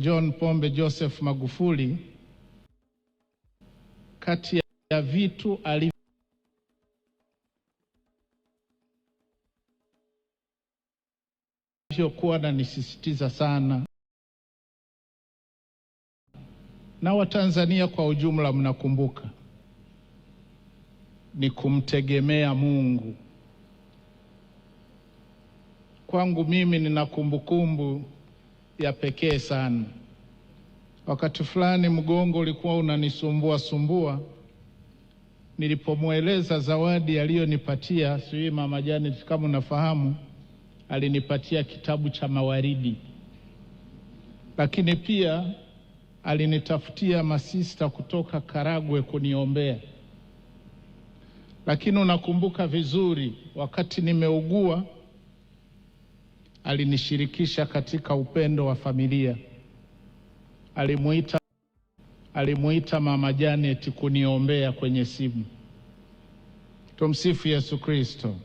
John Pombe Joseph Magufuli, kati ya vitu alivyokuwa ananisisitiza sana, na Watanzania kwa ujumla mnakumbuka, ni kumtegemea Mungu. Kwangu mimi nina kumbukumbu ya pekee sana. Wakati fulani mgongo ulikuwa unanisumbua, nilipomweleza zawadi aliyonipatia, sijui Mama Janet kama unafahamu, alinipatia kitabu cha mawaridi. Lakini pia alinitafutia masista kutoka Karagwe kuniombea. Lakini unakumbuka vizuri, wakati nimeugua alinishirikisha katika upendo wa familia. Alimuita Mama Janet kuniombea kwenye simu. Tumsifu Yesu Kristo.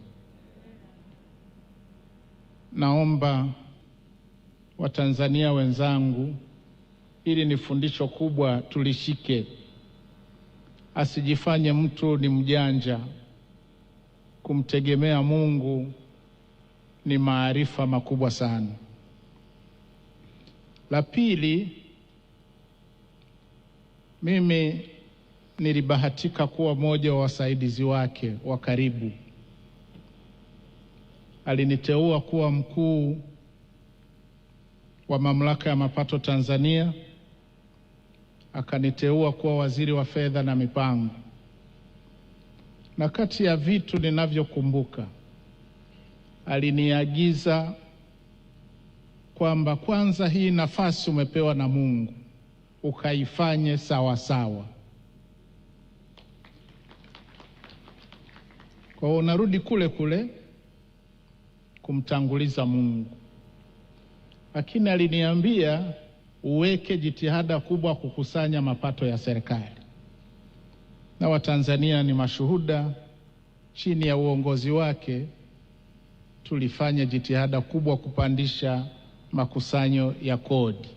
Naomba Watanzania wenzangu, ili ni fundisho kubwa, tulishike. Asijifanye mtu ni mjanja. Kumtegemea Mungu ni maarifa makubwa sana. La pili, mimi nilibahatika kuwa mmoja wa wasaidizi wake wa karibu. Aliniteua kuwa mkuu wa Mamlaka ya Mapato Tanzania, akaniteua kuwa waziri wa fedha na mipango. Na kati ya vitu ninavyokumbuka, aliniagiza kwamba kwanza, hii nafasi umepewa na Mungu, ukaifanye sawa sawa. Kwa hiyo unarudi kule kule kumtanguliza Mungu. Lakini aliniambia uweke jitihada kubwa kukusanya mapato ya serikali. Na Watanzania ni mashuhuda, chini ya uongozi wake tulifanya jitihada kubwa kupandisha makusanyo ya kodi.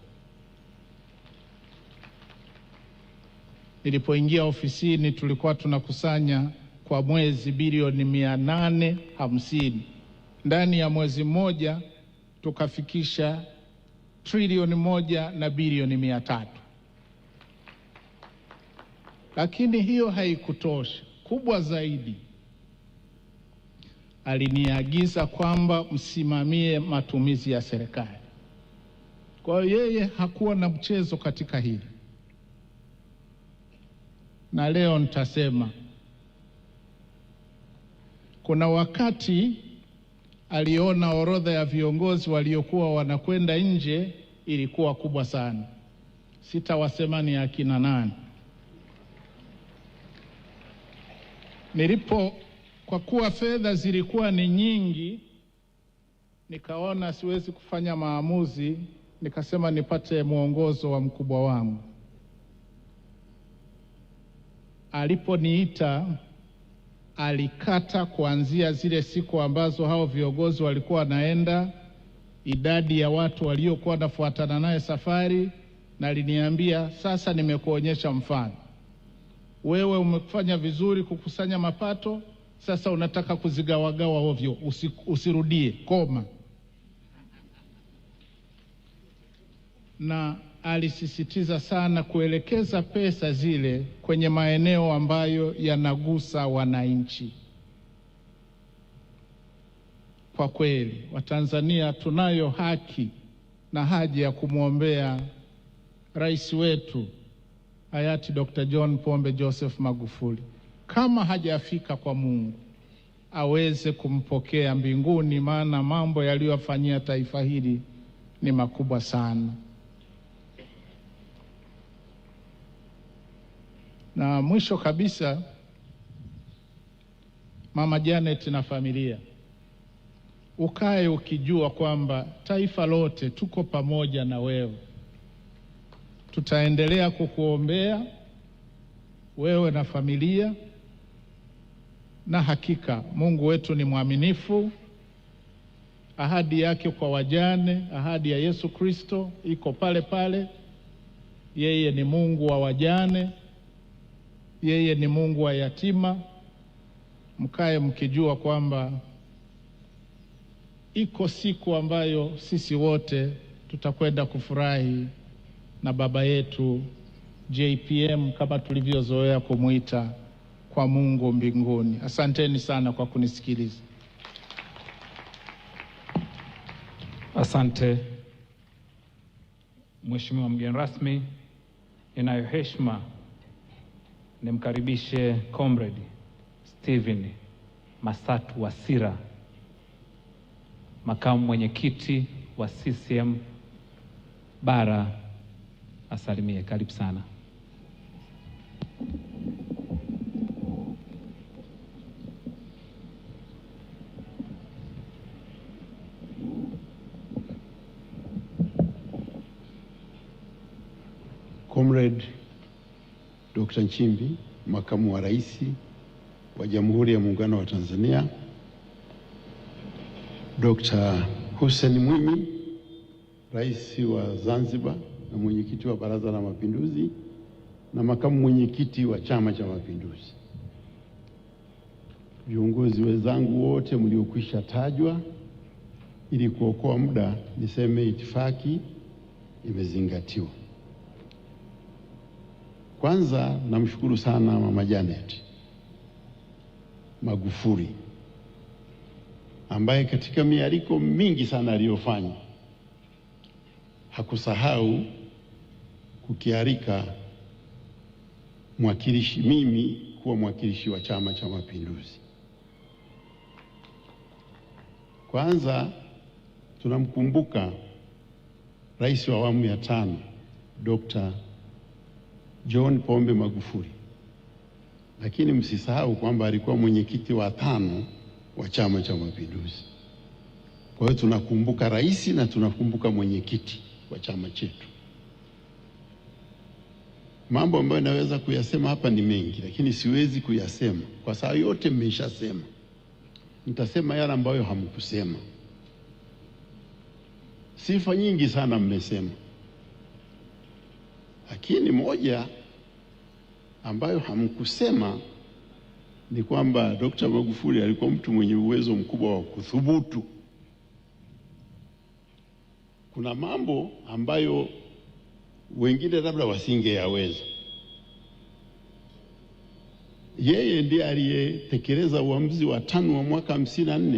Nilipoingia ofisini tulikuwa tunakusanya kwa mwezi bilioni 850. Ndani ya mwezi mmoja tukafikisha trilioni 1 na bilioni 300. Lakini hiyo haikutosha. Kubwa zaidi, aliniagiza kwamba msimamie matumizi ya serikali. Kwa hiyo yeye hakuwa na mchezo katika hili. Na leo nitasema, kuna wakati aliona orodha ya viongozi waliokuwa wanakwenda nje ilikuwa kubwa sana. Sitawasema ni akina nani. Kwa kuwa fedha zilikuwa ni nyingi, nikaona siwezi kufanya maamuzi, nikasema nipate mwongozo wa mkubwa wangu. Aliponiita, alikata kuanzia zile siku ambazo hao viongozi walikuwa wanaenda, idadi ya watu waliokuwa wanafuatana naye safari, na aliniambia, sasa nimekuonyesha mfano. Wewe umefanya vizuri kukusanya mapato, sasa unataka kuzigawagawa ovyo, usirudie, koma. Na alisisitiza sana kuelekeza pesa zile kwenye maeneo ambayo yanagusa wananchi. Kwa kweli, Watanzania tunayo haki na haja ya kumwombea rais wetu hayati Dr. John Pombe Joseph Magufuli, kama hajafika kwa Mungu, aweze kumpokea mbinguni, maana mambo yaliyofanyia taifa hili ni makubwa sana. Na mwisho kabisa, Mama Janet na familia, ukae ukijua kwamba taifa lote tuko pamoja na wewe. Tutaendelea kukuombea wewe na familia, na hakika Mungu wetu ni mwaminifu, ahadi yake kwa wajane, ahadi ya Yesu Kristo iko pale pale. Yeye ni Mungu wa wajane, yeye ni Mungu wa yatima. Mkae mkijua kwamba iko siku ambayo sisi wote tutakwenda kufurahi na baba yetu JPM kama tulivyozoea kumuita kwa Mungu mbinguni. Asanteni sana kwa kunisikiliza. Asante Mheshimiwa mgeni rasmi. Ninayo heshima nimkaribishe Comrade Stephen Masatu Wasira, makamu mwenyekiti wa CCM Bara, asalimie. Karibu sana. Comrade Dr. Nchimbi, makamu wa rais wa Jamhuri ya Muungano wa Tanzania, Dr. Hussein Mwinyi, rais wa Zanzibar na mwenyekiti wa Baraza la Mapinduzi na makamu mwenyekiti wa Chama cha Mapinduzi, viongozi wenzangu wote mliokwisha tajwa, ili kuokoa muda niseme itifaki imezingatiwa. Kwanza namshukuru sana Mama Janet Magufuli ambaye katika mialiko mingi sana aliyofanya hakusahau kukiarika mimi kuwa mwakilishi wa Chama cha Mapinduzi. Kwanza tunamkumbuka Rais wa awamu ya 5 Dr. John Pombe Magufuli, lakini msisahau kwamba alikuwa mwenyekiti wa 5 wa Chama cha Mapinduzi. Kwa hiyo tunakumbuka rais na tunakumbuka mwenyekiti wa chama chetu. Mambo ambayo naweza kuyasema hapa ni mengi, lakini siwezi kuyasema kwa sababu yote mmeshasema. Nitasema yale ambayo hamkusema. Sifa nyingi sana mmesema, lakini moja ambayo hamkusema ni kwamba Dr. Magufuli alikuwa mtu mwenye uwezo mkubwa wa kuthubutu. Kuna mambo ambayo wengine labda wasingeyaweza. Yeye ndiye aliyetekeleza uamuzi wa 5 wa mwaka 54